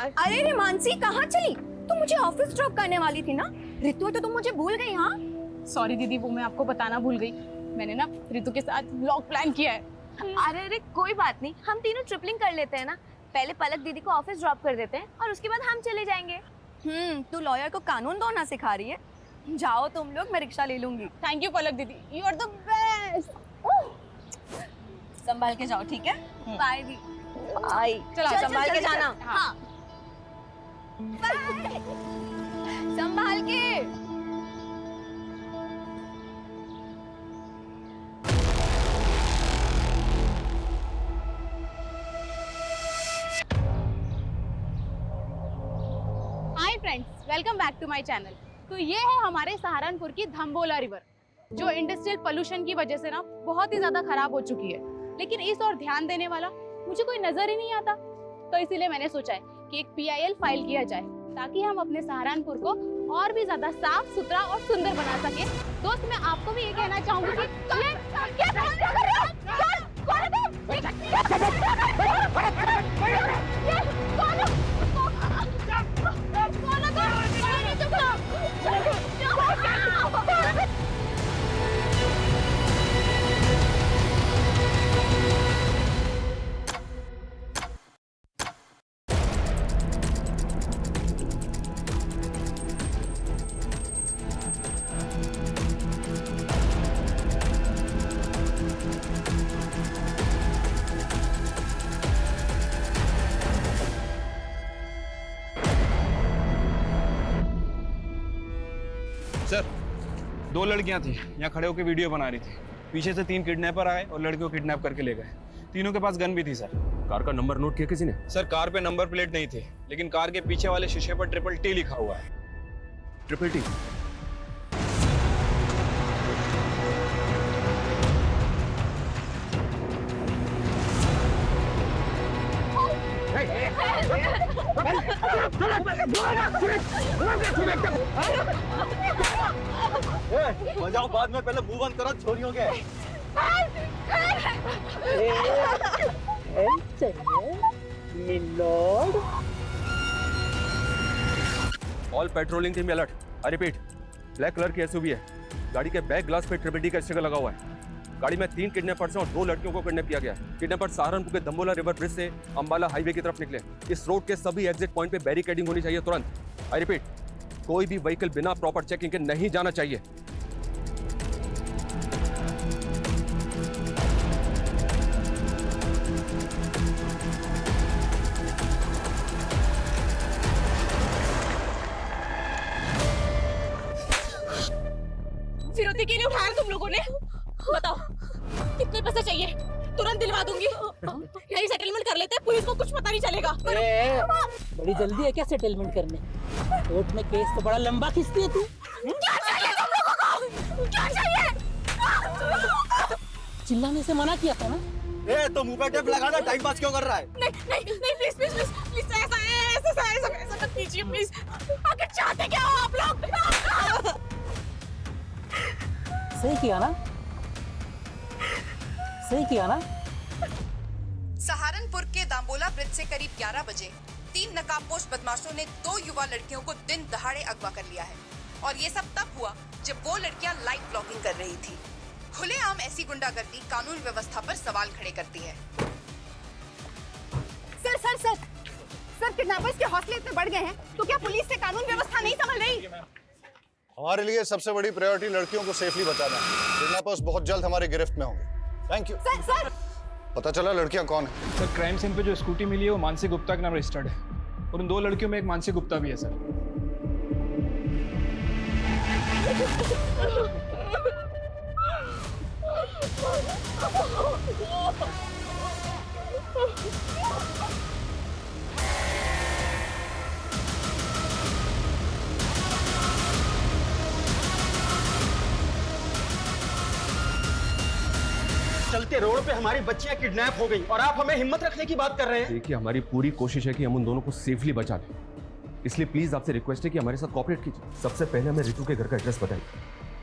अरे रे मानसी, कहाँ चली? तुम मुझे ऑफिस ड्रॉप करने वाली थी ना? ऋतु, तो तुम मुझे भूल गई? हाँ सॉरी दीदी, वो मैं आपको बताना भूल गई। मैंने ना ऋतु के साथ व्लॉग प्लान किया है। अरे अरे कोई बात नहीं, हम तीनों ट्रिपलिंग कर लेते हैं ना। पहले पलक दीदी को ऑफिस ड्रॉप कर देते हैं और उसके बाद हम चले जाएंगे। तू लॉयर को कानून तोड़ना सिखा रही है? जाओ तुम लोग, मैं रिक्शा ले लूंगी। थैंक यू पलक दीदी, यू आर द बेस्ट। संभाल के जाओ, ठीक है? बाय दी। बाय। चलो संभाल के जाना। हाँ। संभाल के। Hi friends, welcome back to my channel. तो ये है हमारे सहारनपुर की धम्बोला रिवर, जो इंडस्ट्रियल पोल्यूशन की वजह से ना बहुत ही ज्यादा खराब हो चुकी है। लेकिन इस और ध्यान देने वाला मुझे कोई नजर ही नहीं आता। तो इसीलिए मैंने सोचा है कि एक PIL फाइल किया जाए, ताकि हम अपने सहारनपुर को और भी ज्यादा साफ सुथरा और सुंदर बना सके। दोस्त, मैं आपको भी ये कहना चाहूंगी कि सर, 2 लड़कियां थी, यहाँ खड़े होकर वीडियो बना रही थी। पीछे से 3 किडनैपर आए और लड़कियों को किडनैप करके ले गए। तीनों के पास गन भी थी सर। कार का नंबर नोट किया किसी ने? सर, कार पे नंबर प्लेट नहीं थी, लेकिन कार के पीछे वाले शीशे पर TTT लिखा हुआ है। TTT? बजाओ बाद में, पहले मूव ऑन करो छोरियों के। All patrolling team alert. I repeat, black colour की SUV है। गाड़ी के बैक ग्लास पे TTT का स्टिकर लगा हुआ है। गाड़ी में 3 किडनैपर्स हैं और 2 लड़कियों को किडनैप किया गया है। किडनैपर सहारनपुर के धम्बोला रिवर ब्रिज से अंबाला हाईवे की तरफ निकले। इस रोड के सभी एग्जिट पॉइंट पे बैरिकेडिंग होनी चाहिए तुरंत। आई रिपीट, कोई भी व्हीकल बिना प्रॉपर चेकिंग के नहीं जाना चाहिए। फिरौती क्यों नहीं उठाया तुम लोगों ने? बताओ कितने पैसे चाहिए? तुरंत दिलवा दूंगी। यही सेटलमेंट कर लेते हैं, पुलिस को कुछ पता नहीं चलेगा। बड़ी जल्दी है क्या सेटलमेंट करने? कोर्ट में केस तो बड़ा लंबा खींचती है तू। क्या चाहिए तुम लोगों को? क्या चाहिए? चिल्लाने से मना किया था ना? तो मुंह पे टेप लगाना, टाइम पास क्यों कर रहा है? नहीं प्लीज प्लीज प्लीज प्लीज, ऐसा मत कीजिए प्लीज। आखिर चाहते क्या हो आप लोग? सही किया ना? सही किया ना? सहारनपुर के दाम्बोला ब्रिज से करीब 11 बजे 3 नकाबपोश बदमाशों ने 2 युवा लड़कियों को दिन दहाड़े अगवा कर लिया है। और ये सब तब हुआ जब वो लड़कियां लाइव ब्लॉगिंग कर रही थी। खुलेआम ऐसी गुंडागर्दी कानून व्यवस्था पर सवाल खड़े करती है। Sir sir sir sir, kidnappers के हौसले इतने बढ़ गए हैं तो क्या पुलिस से कानून व्यवस्था नहीं संभल रही? हमारे लिए सबसे बड़ी प्रायोरिटी लड़कियों को सेफली बचाना है। किडनैपर्स बहुत जल्द हमारी गिरफ्त में होंगे। Thank you. सर सर, पता चला लड़कियां कौन है? सर, क्राइम सीन पे जो स्कूटी मिली है वो मानसी गुप्ता के नाम रजिस्टर्ड है, और उन 2 लड़कियों में एक मानसी गुप्ता भी है सर। चलते रोड पे हमारी बच्चियां किडनैप हो गई और आप हमें हिम्मत रखने की बात कर रहे हैं। देखिए, हमारी पूरी कोशिश है कि हम उन दोनों को सेफली बचा लें। इसलिए प्लीज आपसे रिक्वेस्ट है कि हमारे साथ कोऑपरेट कीजिए। सबसे पहले हमें ऋतु के घर का एड्रेस बताइए।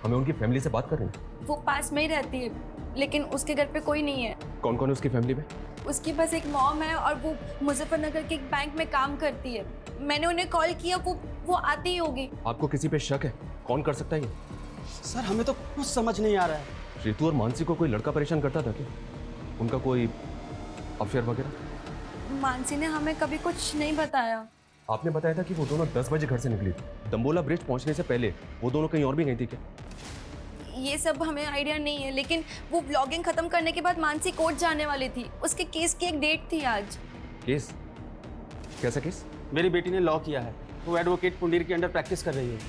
हमें उनकी फैमिली से बात करनी है। वो पास में ही रहती है, लेकिन उसके घर पे कोई नहीं है। कौन कौन है उसकी फैमिली में? उसके पास एक मॉम है और वो मुजफ्फरनगर के एक बैंक में काम करती है। मैंने उन्हें कॉल किया, वो आती ही होगी। आपको किसी पे शक है? कौन कर सकता है ये? सर हमें तो कुछ समझ नहीं आ रहा है। रितु और मानसी को कोई लड़का परेशान करता था क्या? उनका कोई अफेयर वगैरह? मानसी ने हमें कभी कुछ नहीं बताया। आपने बताया था कि वो दोनों 10 बजे घर से निकली थी। दंबोला ब्रिज पहुंचने से पहले वो दोनों कहीं और भी गई थी क्या? ये सब हमें आइडिया नहीं है, लेकिन वो ब्लॉगिंग खत्म करने के बाद मानसी कोर्ट जाने वाली थी। उसके केस की एक डेट थी आज। केस? कैसा केस? मेरी बेटी ने लॉ किया है, वो एडवोकेट पुंडीर के अंडर प्रैक्टिस कर रही है।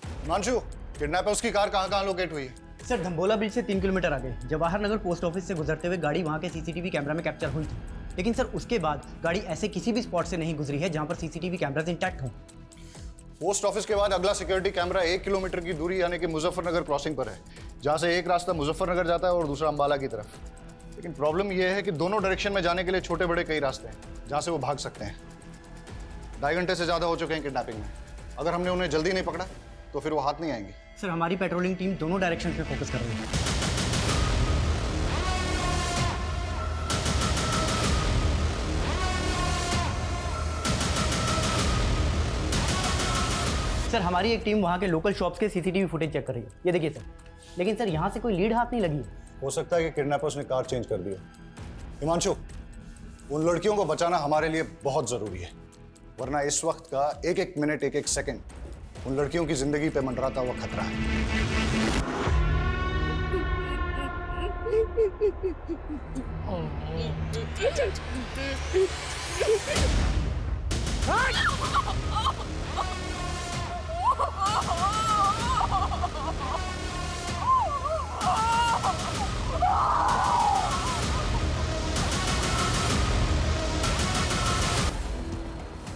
हिमांशु, किडनैपर्स की कार कहाँ लोकेट हुई है? सर धम्बोला ब्रिज से 3 किलोमीटर आगे जवाहर नगर पोस्ट ऑफिस से गुजरते हुए गाड़ी वहाँ के सीसीटीवी कैमरा में कैप्चर हुई थी। लेकिन सर उसके बाद गाड़ी ऐसे किसी भी स्पॉट से नहीं गुजरी है जहाँ पर सीसीटीवी कैमरास इंटैक्ट हों। पोस्ट ऑफिस के बाद अगला सिक्योरिटी कैमरा 1 किलोमीटर की दूरी यानी कि मुजफ्फरनगर क्रॉसिंग पर है, जहाँ से एक रास्ता मुजफ्फरनगर जाता है और दूसरा अंबाला की तरफ। लेकिन प्रॉब्लम यह है कि दोनों डायरेक्शन में जाने के लिए छोटे बड़े कई रास्ते हैं जहाँ से वो भाग सकते हैं। 2.5 घंटे से ज़्यादा हो चुके हैं किडनैपिंग में। अगर हमने उन्हें जल्दी नहीं पकड़ा तो फिर वो हाथ नहीं आएंगे। सर हमारी पेट्रोलिंग टीम दोनों डायरेक्शन पे फोकस कर रही है। सर हमारी एक टीम वहाँ के लोकल शॉप्स के सीसीटीवी फुटेज चेक कर रही है। ये देखिए सर, लेकिन सर यहाँ से कोई लीड हाथ नहीं लगी है। हो सकता है कि किडनैपर्स ने कार चेंज कर दी हो। हिमांशु, उन लड़कियों को बचाना हमारे लिए बहुत ज़रूरी है, वरना इस वक्त का एक एक मिनट एक एक सेकंड उन लड़कियों की जिंदगी पे मंडराता हुआ खतरा है।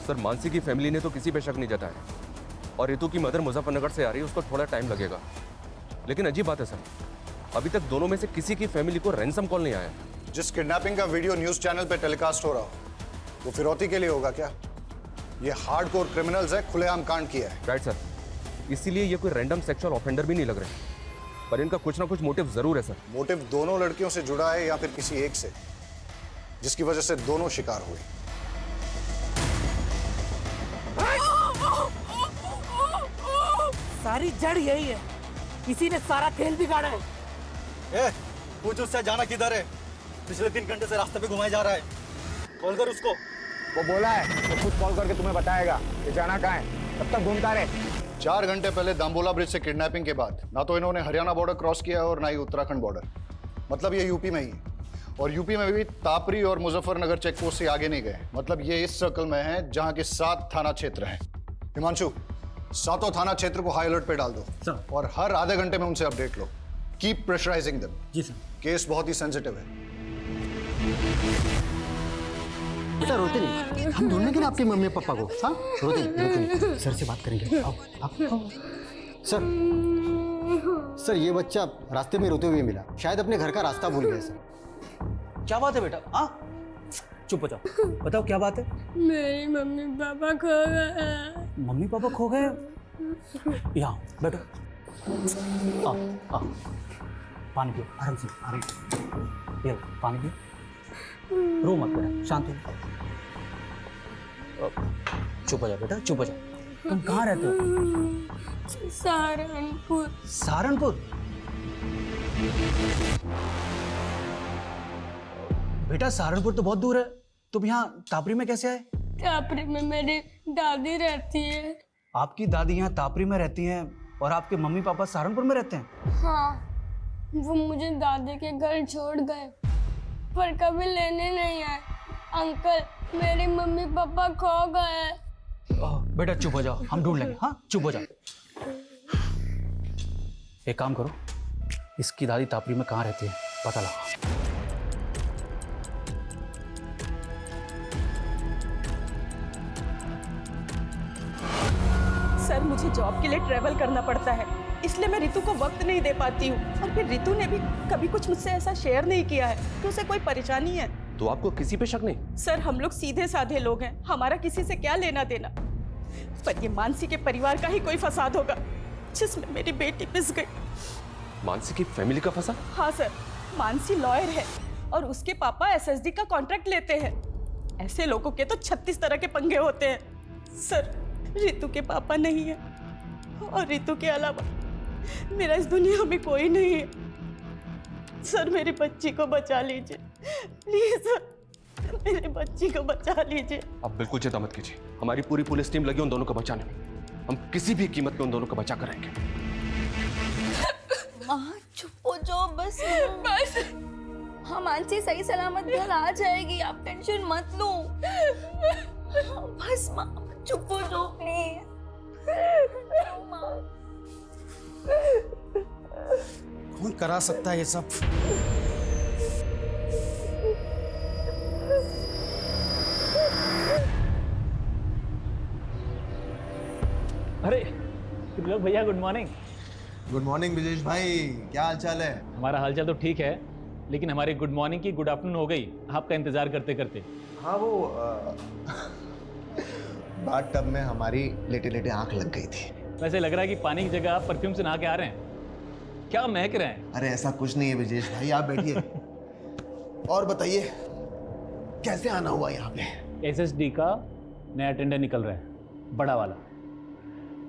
सर मानसी की फैमिली ने तो किसी पे शक नहीं जताया और रितु की मदर मुजफ्फरनगर से आ रही है, उसको थोड़ा टाइम लगेगा। लेकिन अजीब बात है सर, अभी तक दोनों में से किसी की फैमिली को रैंसम कॉल नहीं आया। जिस किडनैपिंग का वीडियो न्यूज चैनल पे टेलीकास्ट हो रहा हो वो फिरौती के लिए होगा क्या? ये हार्डकोर क्रिमिनल्स है, खुलेआम कांड किया है। राइट सर, इसीलिए ये कोई रैंडम सेक्सुअल ऑफेंडर भी नहीं लग रहे, पर इनका कुछ ना कुछ मोटिव जरूर है सर। मोटिव दोनों लड़कियों से जुड़ा है या फिर किसी एक से, जिसकी वजह से दोनों शिकार हुए। सारी जड़ यही है, किसी ने सारा खेल बिगाड़ा है। पूछ उससे जाना किधर है? पिछले 3 घंटे से रास्ते पे घुमाया जा रहा है। कॉल कर उसको। वो बोला है वो खुद कॉल करके तुम्हें बताएगा कि जाना कहाँ है। तब तक घूमता रहे। 4 घंटे पहले दाम्बोला ब्रिज से किडनैपिंग के बाद ना तो इन्होंने हरियाणा बॉर्डर क्रॉस किया और ना ही उत्तराखंड बॉर्डर, मतलब ये यूपी में ही है। और यूपी में भी तापरी और मुजफ्फरनगर चेक पोस्ट से आगे नहीं गए, मतलब ये इस सर्कल में है जहाँ के 7 थाना क्षेत्र हैं। हिमांशु, 7 थाना क्षेत्र को हाई अलर्ट पे डाल दो और हर आधे घंटे में उनसे अपडेट लो। Keep pressurising them. जी सर। केस बहुत ही सेंसिटिव है। बेटा रोते नहीं, हम ढूंढेंगे ना आपके मम्मी पापा को। हाँ रोते नहीं, सर से बात करेंगे। आओ आओ। सर ये बच्चा रास्ते में रोते हुए मिला, शायद अपने घर का रास्ता भूल गया सर। क्या बात है बेटा? चुप हो जाओ, बताओ क्या बात है? मेरी मम्मी पापा खो गए। मम्मी पापा खो गए? यहाँ बैठो, आओ पानी पियो, आराम से आराम से। ये पानी पियो, रो मत बेटा, शांत हो। चुप हो जाओ बेटा, चुप हो जाओ। तुम कहाँ रहते हो? सहारनपुर। सहारनपुर? बेटा सहारनपुर तो बहुत दूर है, तुम यहाँ तापरी में कैसे आए? तापरी में मेरी दादी रहती है। आपकी दादी यहाँ तापरी में रहती हैं और आपके मम्मी पापा सहारनपुर में रहते हैं? हाँ, वो मुझे दादी के घर छोड़ गए पर कभी लेने नहीं आए। अंकल मेरे मम्मी पापा खो गए। बेटा चुप हो जाओ, हम ढूंढ लेंगे। हाँ चुप हो जाओ। एक काम करो, इसकी दादी तापरी में कहाँ रहती है पता लगाओ। सर मुझे जॉब के लिए ट्रैवल करना पड़ता है, इसलिए मैं रितु को वक्त नहीं दे पाती हूँ। और फिर रितु ने भी कभी कुछ मुझसे ऐसा शेयर नहीं किया है कि उसे कोई परेशानी है। तो आपको किसी पे शक नहीं? सर हम लोग सीधे साधे लोग हैं, हमारा किसी से क्या लेना देना। पर ये मानसी के परिवार का ही कोई फसाद होगा जिसमें मेरी बेटी पिस गई। मानसी की फैमिली का फंसा? हाँ सर, मानसी लॉयर है और उसके पापा एसएसडी का कॉन्ट्रैक्ट लेते हैं। ऐसे लोगों के तो 36 तरह के पंगे होते हैं। सर, रितु के पापा नहीं है और रितु के अलावा मेरा इस दुनिया में कोई नहीं है। सर, मेरी बच्ची को बचा लीजिए प्लीज सर, मेरी बच्ची को बचा लीजिए। आप बिल्कुल चिंता मत कीजिए, हमारी पूरी पुलिस टीम लगी उन दोनों को बचाने में। हम किसी भी कीमत पे उन दोनों को बचा कर रहेंगे। माँ चुप हो जाओ बस। बस हाँ, मानसी सही सलामत घर आ जाएगी, आप टेंशन मत लो। बस माँ चुप हो जाओ प्लीज। कौन करा सकता है ये सब? अरे लोग भैया, good morning. Good morning Brijesh भाई, क्या हाल चाल है? हमारा हालचाल तो ठीक है, लेकिन हमारी गुड मॉर्निंग की गुड आफ्टरनून हो गई आपका इंतजार करते करते। हाँ, वो बाथ टब में हमारी लेटे लेटे आंख लग गई थी। वैसे लग रहा है कि पानी की जगह आप परफ्यूम से नहा के आ रहे हैं। क्या महक रहे हैं? अरे ऐसा कुछ नहीं है ब्रिजेश भाई, आप बैठिए और बताइए कैसे आना हुआ यहाँ पे? एसएसडी का नया टेंडर निकल रहा है, बड़ा वाला।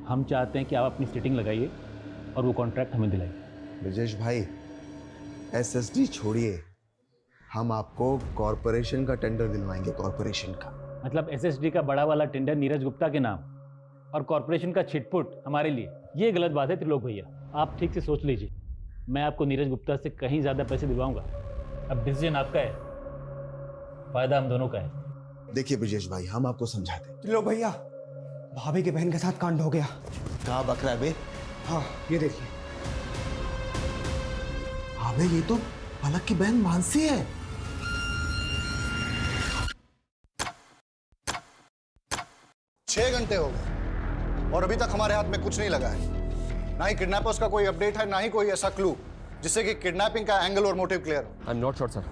हम चाहते हैं कि आप अपनी सेटिंग लगाइए और वो कॉन्ट्रैक्ट हमें दिलाइए। ब्रिजेश भाई, एसएसडी छोड़िए, हम आपको कॉरपोरेशन का टेंडर दिलवाएंगे। कॉरपोरेशन का मतलब एसएसडी का बड़ा वाला टेंडर नीरज गुप्ता के नाम और कॉरपोरेशन का छिटपुट हमारे लिए, ये गलत बात है त्रिलोक भैया। आप ठीक से सोच लीजिए, मैं आपको नीरज गुप्ता से कहीं ज़्यादा पैसे दिलवाऊंगा। अब डिसीजन आपका है, फायदा हम दोनों का है। देखिए ब्रिजेश भाई, हम आपको समझाते हैं। त्रिलोक भैया, भाभी के बहन के साथ कांड हो गया। कहाँ बक रहा है बे? हाँ, ये देखिए। अबे ये तो पलक की बहन मानसी है। छह घंटे हो गए और अभी तक हमारे हाथ में कुछ नहीं लगा है। ना ही किडनैपर्स का कोई अपडेट है, ना ही कोई ऐसा क्लू जिससे कि किडनैपिंग का एंगल और मोटिव क्लियर हो। I am not sure sir.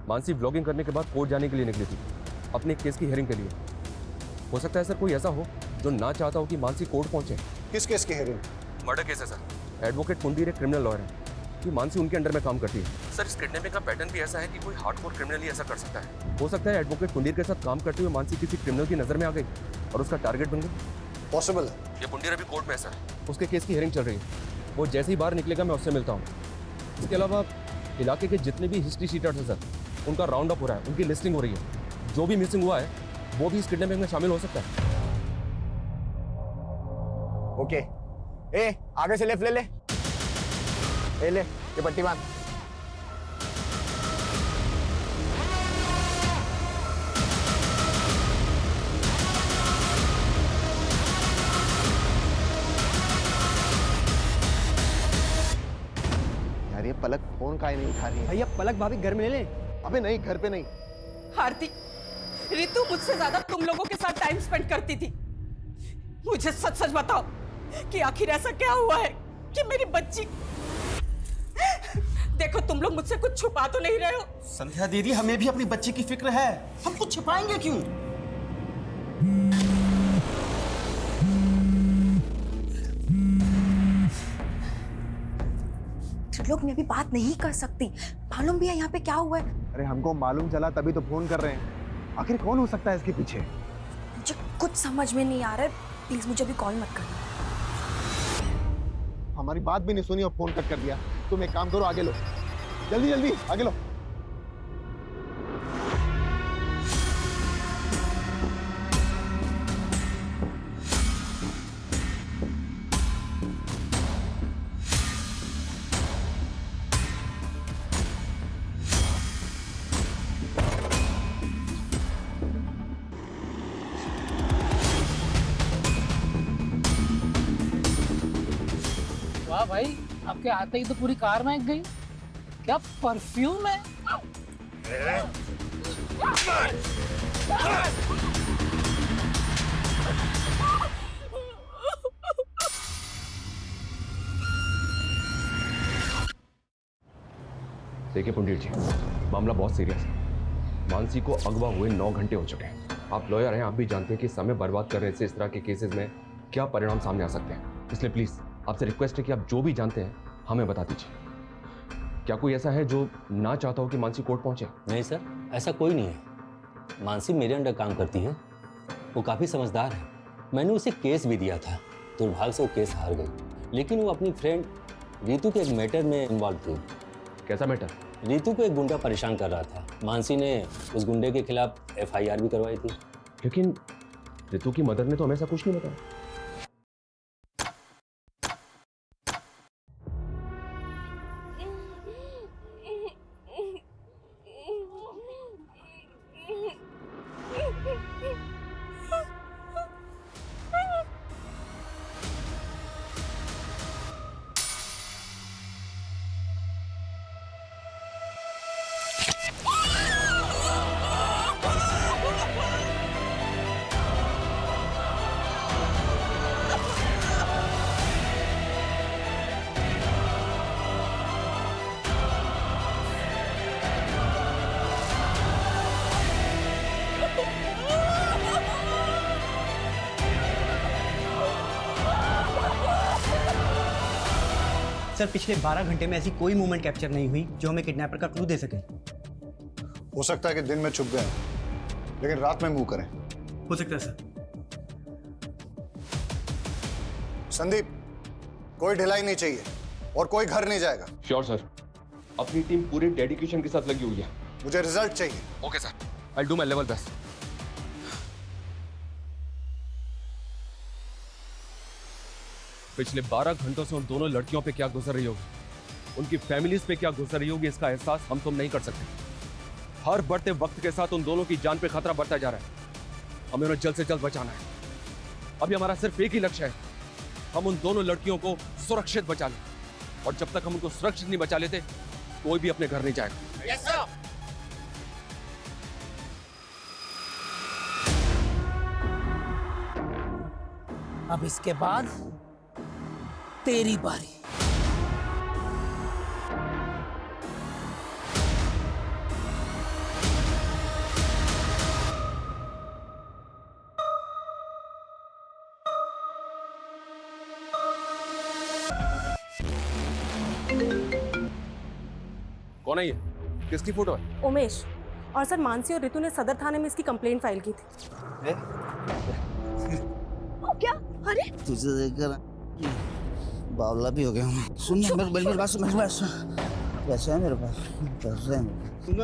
Mansi blogging करने के बाद कोर्ट जाने के लिए निकली थी, अपने केस की हियरिंग के लिए। हो सकता है सर कोई ऐसा हो जो ना चाहता हो कि मानसी कोर्ट पहुंचे। किस केस की हियरिंग? मर्डर केस है सर। एडवोकेट कुंदीर एक क्रिमिनल लॉयर है कि मानसी उनके अंडर में काम करती है। सर, इस किडनैपिंग का पैटर्न भी ऐसा है कि कोई हार्डकोर क्रिमिनल ही ऐसा कर सकता है। हो सकता है एडवोकेट कुंदीर के साथ काम करते हुए मानसी किसी क्रिमिनल की नजर में आ गई और उसका टारगेट बन गई। पॉसिबल है। ये कुंदीर अभी कोर्ट में है सर, उसके केस की हियरिंग चल रही है। वो जैसे ही बाहर निकलेगा मैं उससे मिलता हूँ। इसके अलावा इलाके के जितने भी हिस्ट्री शीटर्स हैं सर, उनका राउंड अप हो रहा है, उनकी लिस्टिंग हो रही है। जो भी मिसिंग हुआ है वो भी इस किडनैपिंग में शामिल हो सकता है। ओके, ए आगे से लेफ्ट ले ले। ए ले, ये पट्टी बांध। यार ये पलक फोन काहे नहीं उठा रही है? भैया, पलक भाभी घर में ले ले। अबे नहीं, घर पे नहीं। आरती, रितु मुझसे ज्यादा तुम लोगों के साथ टाइम स्पेंड करती थी। मुझे सच सच बताओ कि आखिर ऐसा क्या हुआ है कि मेरी बच्ची। देखो, तुम लोग मुझसे कुछ छुपा तो नहीं रहे हो। संध्या दीदी, हमें भी अपनी बच्ची की फिक्र है, हम कुछ छुपाएंगे क्यों? लोग मैं अभी बात नहीं कर सकती, मालूम भी है यहाँ पे क्या हुआ है। अरे हमको मालूम चला तभी तो फोन कर रहे हैं। आखिर कौन हो सकता है इसके पीछे? मुझे कुछ समझ में नहीं आ रहा है, प्लीज मुझे अभी कॉल मत करना। हमारी बात भी नहीं सुनी और फोन कट कर दिया। तुम एक काम करो, आगे लो, जल्दी जल्दी आगे लो। वाह भाई, आपके आते ही तो पूरी कार महक गई। क्या परफ्यूम है? देखिए पुंडीर जी, मामला बहुत सीरियस है। मानसी को अगवा हुए 9 घंटे हो चुके हैं। आप लॉयर हैं, आप भी जानते हैं कि समय बर्बाद करने से इस तरह के केसेस में क्या परिणाम सामने आ सकते हैं। इसलिए प्लीज़ आपसे रिक्वेस्ट है कि आप जो भी जानते हैं हमें बता दीजिए। क्या कोई ऐसा है जो ना चाहता हो कि मानसी कोर्ट पहुंचे? नहीं सर, ऐसा कोई नहीं है। मानसी मेरे अंडर काम करती है, वो काफ़ी समझदार है। मैंने उसे केस भी दिया था, दुर्भाग्य से वो केस हार गई, लेकिन वो अपनी फ्रेंड रीतू के एक मैटर में इन्वॉल्व थी। कैसा मैटर? रीतू को एक गुंडा परेशान कर रहा था। मानसी ने उस गुंडे के खिलाफ FIR भी करवाई थी। लेकिन रीतू की मदर ने तो हमें ऐसा कुछ नहीं बताया। सर पिछले 12 घंटे में ऐसी कोई मूवमेंट कैप्चर नहीं हुई जो हमें किडनैपर का क्लू दे सके। हो सकता है कि दिन में छुप गए, लेकिन रात में मूव करें। हो सकता है सर। संदीप, कोई ढिलाई नहीं चाहिए और कोई घर नहीं जाएगा। श्योर सर, अपनी टीम पूरे डेडिकेशन के साथ लगी हुई है। मुझे रिजल्ट चाहिए। Okay sir, I do my level best. पिछले 12 घंटों से उन दोनों लड़कियों पे क्या गुजर रही होगी, उनकी फैमिलीज पे क्या गुजर रही होगी, इसका एहसास हम तुम नहीं कर सकते। हर बढ़ते वक्त के साथ उन दोनों की जान पे खतरा बढ़ता जा रहा है। हमें उन्हें जल्द से जल्द बचाना है। अभी हमारा सिर्फ एक ही लक्ष्य है, हम उन दोनों लड़कियों को सुरक्षित बचा लें। और जब तक हम उनको सुरक्षित नहीं बचा लेते, कोई भी अपने घर नहीं जाएगा। Yes sir. अब इसके बाद तेरी बारी। कौन है ये? किसकी फोटो है? उमेश। और सर मानसी और रितु ने सदर थाने में इसकी कंप्लेंट फाइल की थी। क्या? अरे तुझे देखकर बावला भी हो गया हूँ। सुन मेरी बात सुन, मेरी बात सुन। पैसे है मेरे पास, पैसे है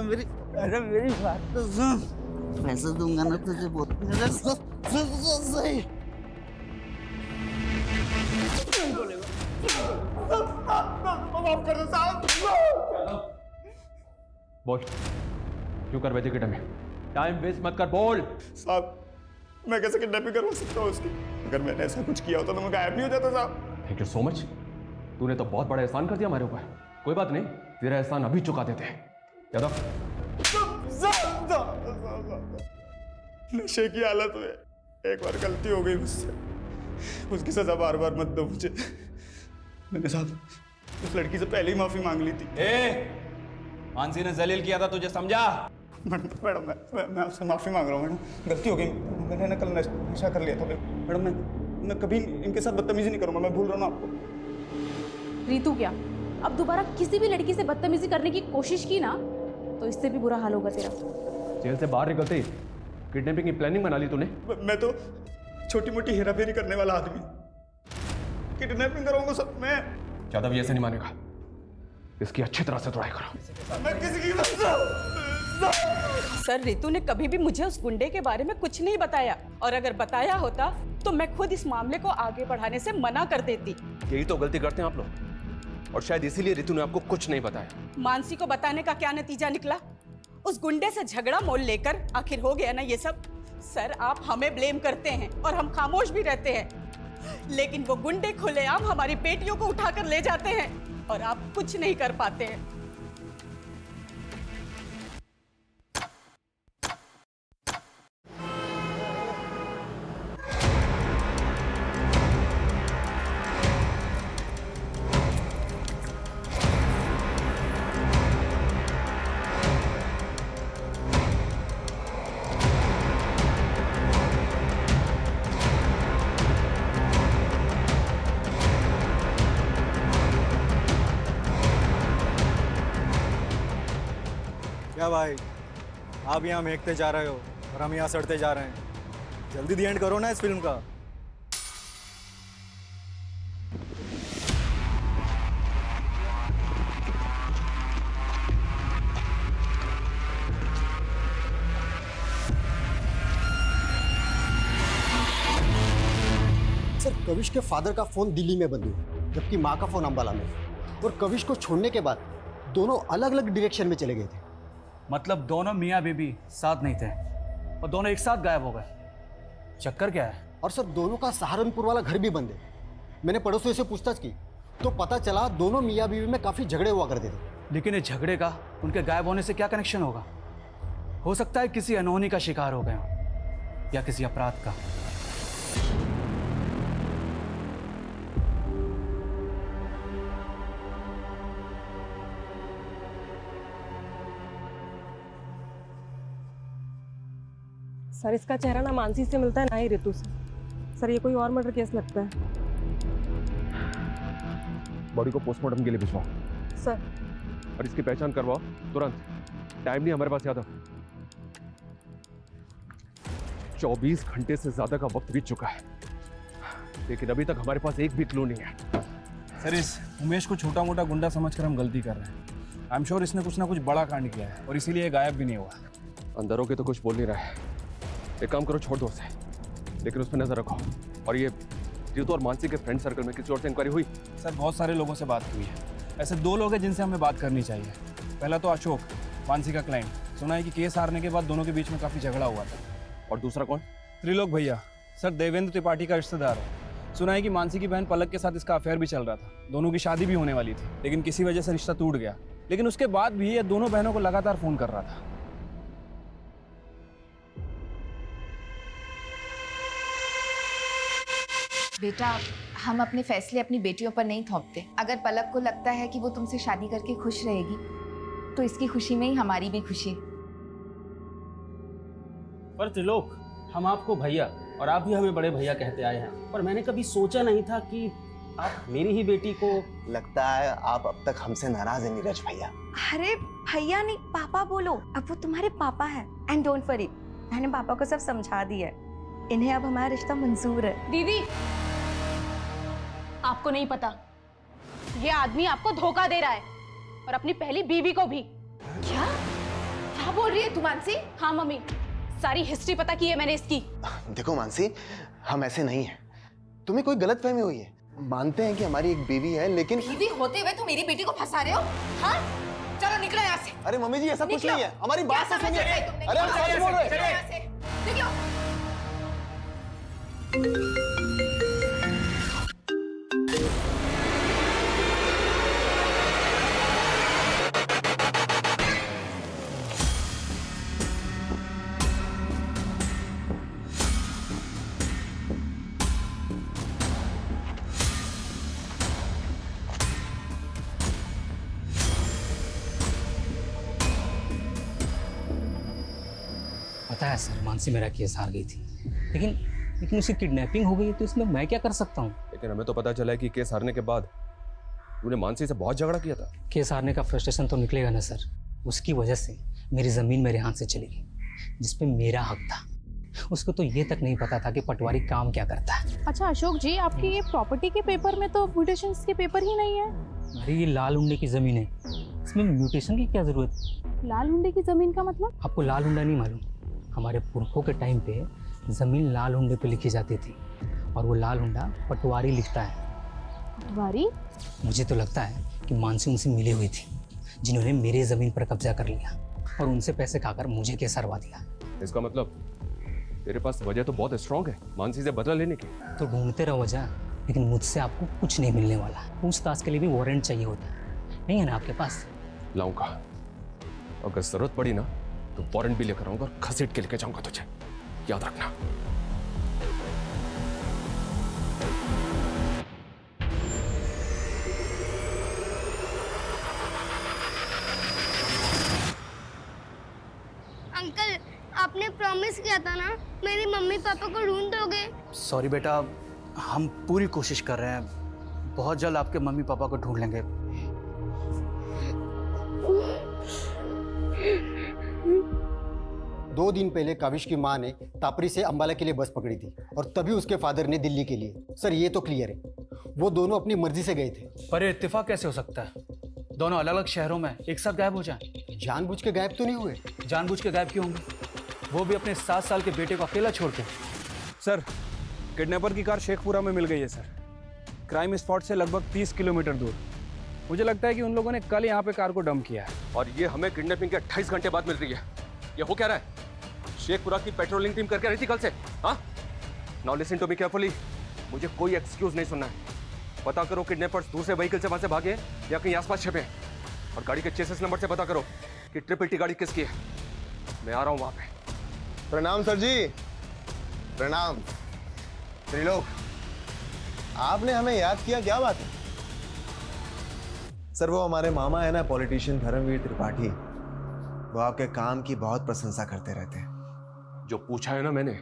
मेरी। अरे मेरी बात तो सुन, पैसे दूंगा ना तुझे बहुत। सही माफ कर दो साहब। बोल, क्यों कर बैठे किडनैप? टाइम वेस्ट मत कर, बोल। साहब, मैं कैसे किडनैपिंग करवा सकता हूँ उसकी? अगर मैंने ऐसा कुछ किया होता तो मैं गायब नहीं हो जाता साहब। Thank you so much. तूने तो बहुत बड़ा एहसान कर दिया हमारे ऊपर। कोई बात नहीं, तेरा एहसान अभी चुका देते हैं। यादव, नशे की हालत में एक बार गलती हो गई मुझसे, उसकी सजा बार बार मत दो मुझे। मैंने साहब उस लड़की से पहले ही माफी मांग ली थी। मानसी ने जलील किया था, तुझे समझा? मैडम मैं आपसे माफी मांग रहा हूँ मैडम, गलती हो गई। मैंने ना कल नशा कर लिया था मैडम। मैं कभी इनके साथ बदतमीजी नहीं करूँगा, मैं भूल रहा हूँ आपको। रीतू क्या, अब दोबारा किसी भी लड़की से बदतमीजी करने की कोशिश की ना तो इससे भी बुरा हाल होगा तेरा। जेल से बाहर निकलते ही किडनैपिंग की प्लानिंग बना ली तूने? मैं तो छोटी मोटी हेराफेरी करने वाला आदमी, किडनैपिंग करूँगा सब मैं। यादव ये ऐसे नहीं मानेगा, इसकी अच्छी तरह से तोड़ाई करो। मैं किसी की सर रितु ने कभी भी मुझे उस गुंडे के बारे में कुछ नहीं बताया, और अगर बताया होता तो मैं खुद इस मामले को आगे बढ़ाने से मना कर देती। यही तो गलती करते हैं आप लोग, और शायद इसीलिए रितु ने आपको कुछ नहीं बताया। मानसी को बताने का क्या नतीजा निकला? उस गुंडे से झगड़ा मोल लेकर आखिर हो गया ना ये सब। सर आप हमें ब्लेम करते हैं और हम खामोश भी रहते हैं, लेकिन वो गुंडे खुलेआम हमारी बेटियों को उठाकर ले जाते हैं और आप कुछ नहीं कर पाते हैं। क्या भाई, आप यहाँ महकते जा रहे हो और हम यहाँ सड़ते जा रहे हैं। जल्दी दी एंड करो ना इस फिल्म का। सर, कविश के फादर का फोन दिल्ली में बंद हुआ, जबकि माँ का फोन अंबाला में। और कविश को छोड़ने के बाद दोनों अलग अलग डायरेक्शन में चले गए थे। मतलब दोनों मियाँ बीबी साथ नहीं थे और दोनों एक साथ गायब हो गए। चक्कर क्या है? और सर, दोनों का सहारनपुर वाला घर भी बंद है। मैंने पड़ोसियों से पूछताछ की तो पता चला दोनों मियाँ बीवी में काफी झगड़े हुआ करते थे। लेकिन इस झगड़े का उनके गायब होने से क्या कनेक्शन होगा? हो सकता है किसी अनहोनी का शिकार हो गए हों या किसी अपराध का। सर, इसका चेहरा ना मानसी से मिलता है ना ही रितु से। सर, ये कोई और मर्डर केस लगता है। बॉडी को पोस्टमार्टम के लिए भिजवाओ सर। और इसकी पहचान करवाओ तुरंत। टाइम नहीं हमारे पास ज़्यादा। 24 घंटे से ज्यादा का वक्त बीत चुका है, लेकिन अभी तक हमारे पास एक भी क्लू नहीं है। सर, इस उमेश को छोटा मोटा गुंडा समझकर हम गलती कर रहे हैं। आई एम श्योर इसने कुछ ना कुछ बड़ा कांड किया है और इसीलिए गायब भी नहीं हुआ। अंदर होके तो कुछ बोल नहीं रहा है। एक काम करो, छोड़ दो उसे, लेकिन उस पर नजर रखो। और ये रितु और मानसी के फ्रेंड सर्कल में किसी और से इंक्वायरी हुई? सर, बहुत सारे लोगों से बात हुई है। ऐसे 2 लोग हैं जिनसे हमें बात करनी चाहिए। पहला तो अशोक, मानसी का क्लाइंट। सुना है कि केस हारने के बाद दोनों के बीच में काफी झगड़ा हुआ था। और दूसरा कौन? त्रिलोक भैया। सर, देवेंद्र त्रिपाठी का रिश्तेदार है। सुना है कि मानसी की बहन पलक के साथ इसका अफेयर भी चल रहा था। दोनों की शादी भी होने वाली थी, लेकिन किसी वजह से रिश्ता टूट गया। लेकिन उसके बाद भी ये दोनों बहनों को लगातार फोन कर रहा था। बेटा, हम अपने फैसले अपनी बेटियों पर नहीं थोपते। अगर पलक को लगता है कि वो तुमसे शादी करके खुश रहेगी, तो इसकी खुशी में ही हमारी भी खुशी। पर त्रिलोक, हम आपको भैया और आप भी हमें बड़े भैया कहते आए हैं, पर मैंने कभी सोचा नहीं था कि आप मेरी ही बेटी को। लगता है आप अब तक हमसे नाराज हैं नीरज भैया। अरे भैया नहीं, पापा बोलो। अब वो तुम्हारे पापा है। एंड डोंट वरी, मैंने पापा को सब समझा दिया है। इन्हें अब हमारा रिश्ता मंजूर है। दीदी, आपको नहीं पता, ये आदमी आपको धोखा दे रहा है और अपनी पहली बीवी को भी। क्या क्या बोल रही है तू मानसी? हाँ मम्मी, सारी हिस्ट्री पता की है मैंने इसकी। देखो मानसी, हम ऐसे नहीं हैं। तुम्हें कोई गलतफहमी हुई है। मानते हैं कि हमारी एक बीवी है, लेकिन बीवी होते हुए तुम मेरी बेटी को फंसा रहे हो? हाँ, चलो निकलो यहाँ से। अरे मम्मी जी, ऐसा कुछ नहीं है। हमारी बात तो सुनिए। अरे हम सच बोल रहे हैं। निकलो। पता है सर, मानसी मेरा केस हार गई थी, लेकिन उसकी किडनैपिंग हो गई, तो इसमें मैं क्या कर सकता हूँ? लेकिन हमें तो पता चला है कि केस हारने के बाद तूने मानसी से बहुत झगड़ा किया था। केस हारने का फ्रस्ट्रेशन तो निकलेगा ना सर। उसकी वजह से मेरी ज़मीन मेरे हाथ से चली गई, जिसपे मेरा हक था। उसको तो ये तक नहीं पता था कि पटवारी काम क्या करता है। अच्छा अशोक जी, आपकी ये प्रॉपर्टी के पेपर में तो म्यूटेशंस के पेपर ही नहीं है। अरे ये लाल हुंडे की ज़मीन है, इसमें म्यूटेशन की क्या ज़रूरत? लाल हुंडे की ज़मीन का मतलब? आपको लाल हुंडा नहीं मालूम? हमारे पुरखों के टाइम पे ज़मीन लाल हुंडे पे लिखी जाती थी, और वो लाल हुंडा पटवारी लिखता है। पटवारी? मुझे तो लगता है कि मानसी उनसे मिली हुई थी, जिन्होंने मेरी ज़मीन पर कब्जा कर लिया और उनसे पैसे खाकर मुझे केस हरवा दिया। इसका मतलब तेरे पास वजह तो बहुत स्ट्रांग है मानसी से बदला लेने की। तो ढूंढते रहो वजह, लेकिन मुझसे आपको कुछ नहीं मिलने वाला। पूछताछ के लिए भी वारंट चाहिए होता है, नहीं है ना आपके पास? लाऊंगा, अगर जरूरत पड़ी ना तो वारंट भी लेकर आऊंगा और घसीट के लेके जाऊंगा तुझे, याद रखना। अंकल, आपने प्रॉमिस किया था ना, मेरी मम्मी पापा को ढूंढ दोगे? सॉरी बेटा, हम पूरी कोशिश कर रहे हैं। बहुत जल्द आपके मम्मी पापा को ढूंढ लेंगे। 2 दिन पहले काविश की माँ ने तापरी से अंबाला के लिए बस पकड़ी थी और तभी उसके फादर ने दिल्ली के लिए। सर ये तो क्लियर है, वो दोनों अपनी मर्जी से गए थे। पर ये इत्तेफाक कैसे हो सकता है? दोनों अलग अलग शहरों में एक साथ गायब हो जाएं। जानबूझ के गायब तो नहीं हुए। जानबूझ के गायब क्यों होंगे? वो भी अपने 7 साल के बेटे को अकेला छोड़ के। सर, किडनैपर की कार शेखपुरा में मिल गई है सर, क्राइम स्पॉट से लगभग 30 किलोमीटर दूर। मुझे लगता है कि उन लोगों ने कल यहाँ पे कार को डंप किया है। और ये हमें किडनैपिंग के 28 घंटे बाद मिल रही है। ये हो क्या रहा है? शेखपुरा की पेट्रोलिंग टीम करके रही थी कल से। हाँ, now listen to me carefully. मुझे कोई एक्सक्यूज नहीं सुनना है। पता करो किडनैपर्स दूसरे व्हीकल से वहां से भागे या कहीं आसपास छिपे हैं, और गाड़ी के चेसिस नंबर से पता करो कि ट्रिपल टी गाड़ी किसकी है। मैं आ रहा हूँ वहां पे। प्रणाम सर जी। प्रणाम त्रिलोक, आपने हमें याद किया, क्या बात है? सर वो हमारे मामा है ना, पॉलिटिशियन धर्मवीर त्रिपाठी, वो आपके काम की बहुत प्रशंसा करते रहते हैं। जो पूछा है ना मैंने,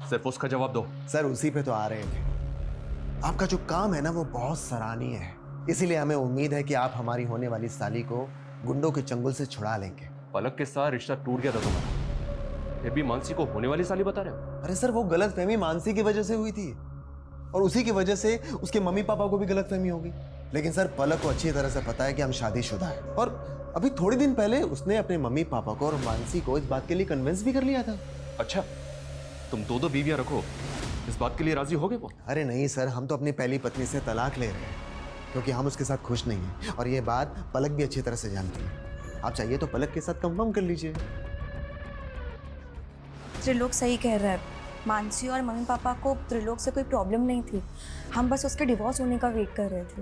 सिर्फ उसका जवाब दो। सर उसी पे तो आ रहे थे। आपका जो काम है ना वो बहुत सराहनीय है, इसीलिए हमें उम्मीद है कि आप हमारी होने वाली साली को गुंडों के चंगुल से छुड़ा लेंगे। पलक के साथ रिश्ता टूट गया था तुम्हारा, फिर भी मानसी को होने वाली साली बता रहे हो? अरे सर वो गलतफहमी मानसी की वजह से हुई थी, और उसी की वजह से उसके मम्मी पापा को भी गलतफहमी होगी। लेकिन सर पलक को अच्छी तरह से पता है कि हम शादीशुदा हैं, और अभी थोड़े दिन पहले उसने अपने मम्मी पापा को और मानसी को इस बात के लिए कन्विंस भी कर लिया था। अच्छा, तुम 2 बीवियां रखो, इस बात के लिए राजी हो गए वो? अरे नहीं सर, हम तो अपनी पहली पत्नी से तलाक ले रहे हैं क्योंकि हम उसके साथ खुश नहीं हैं, और ये बात पलक भी अच्छी तरह से जानती है। आप चाहिए तो पलक के साथ कंफर्म कर लीजिए। त्रिलोक सही कह रहा है, मानसी और मम्मी पापा को त्रिलोक से कोई प्रॉब्लम नहीं थी, हम बस उसके डिवोर्स होने का वेट कर रहे थे।